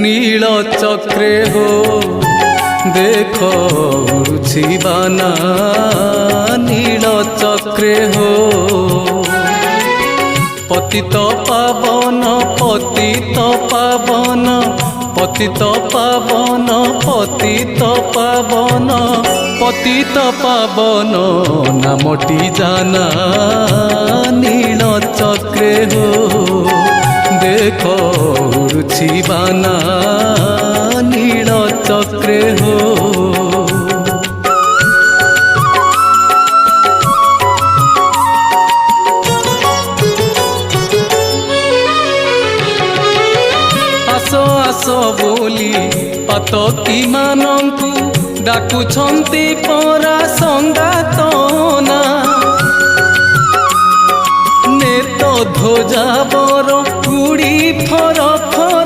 नील चक्रे हो देख उड़ुछि बाना नील चक्रे हो पतित पावन पतित पावन पतित पावन पतित पावन पतित पावन नामटी जाना नील चक्रे हो देख उड़ुछि बाना नील चक्रे हो आस बोली पातकी मानंकु डाकुछंती परा संगातना नेत ध्वजा बर उड़ी फर फर